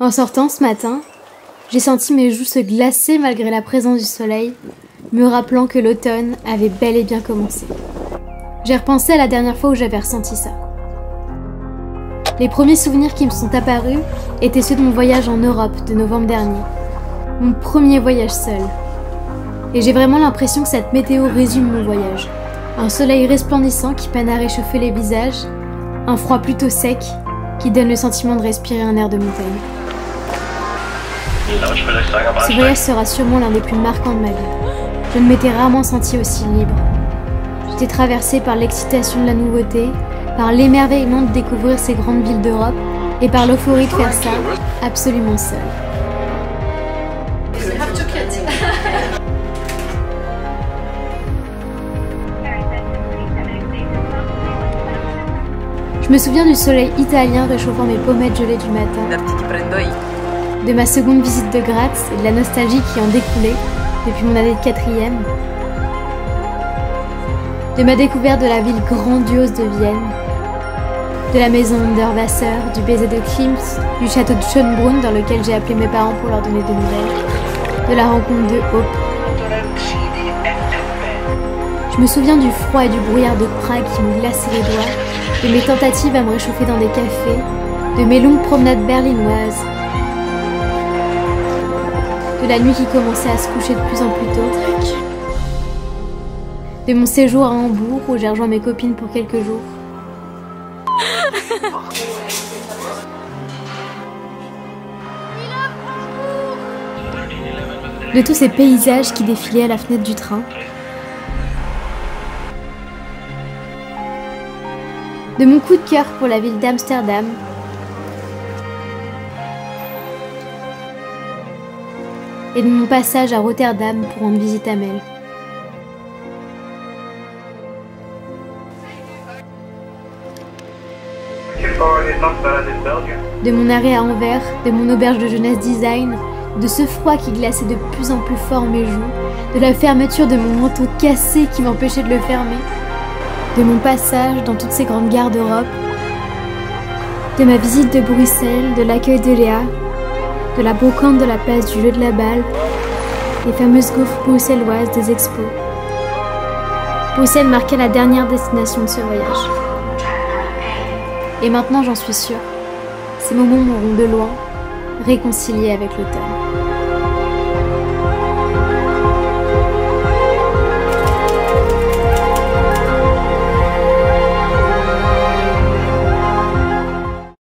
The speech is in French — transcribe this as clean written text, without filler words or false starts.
En sortant ce matin, j'ai senti mes joues se glacer malgré la présence du soleil, me rappelant que l'automne avait bel et bien commencé. J'ai repensé à la dernière fois où j'avais ressenti ça. Les premiers souvenirs qui me sont apparus étaient ceux de mon voyage en Europe de novembre dernier. Mon premier voyage seul. Et j'ai vraiment l'impression que cette météo résume mon voyage. Un soleil resplendissant qui peine à réchauffer les visages, un froid plutôt sec qui donne le sentiment de respirer un air de montagne. Ce voyage sera sûrement l'un des plus marquants de ma vie. Je ne m'étais rarement sentie aussi libre. J'étais traversée par l'excitation de la nouveauté, par l'émerveillement de découvrir ces grandes villes d'Europe et par l'euphorie de faire ça absolument seule. Je me souviens du soleil italien réchauffant mes pommettes gelées du matin, de ma seconde visite de Graz et de la nostalgie qui en découlait depuis mon année de 4e, de ma découverte de la ville grandiose de Vienne, de la maison Unterwasser, du baiser de Klimt, du château de Schönbrunn dans lequel j'ai appelé mes parents pour leur donner des nouvelles, de la rencontre de Hope. Je me souviens du froid et du brouillard de Prague qui me glaçaient les doigts, de mes tentatives à me réchauffer dans des cafés, de mes longues promenades berlinoises, de la nuit qui commençait à se coucher de plus en plus tôt, de mon séjour à Hambourg où j'ai rejoint mes copines pour quelques jours. De tous ces paysages qui défilaient à la fenêtre du train. De mon coup de cœur pour la ville d'Amsterdam. Et de mon passage à Rotterdam pour rendre visite à Mel. De mon arrêt à Anvers, de mon auberge de jeunesse design, de ce froid qui glaçait de plus en plus fort mes joues, de la fermeture de mon manteau cassé qui m'empêchait de le fermer, de mon passage dans toutes ces grandes gares d'Europe, de ma visite de Bruxelles, de l'accueil de Léa, de la brocante de la place du jeu de la balle, les fameuses gaufres bruxelloises des expos. Bruxelles marquait la dernière destination de ce voyage. Et maintenant j'en suis sûre, ces moments m'auront de loin réconcilié avec l'automne.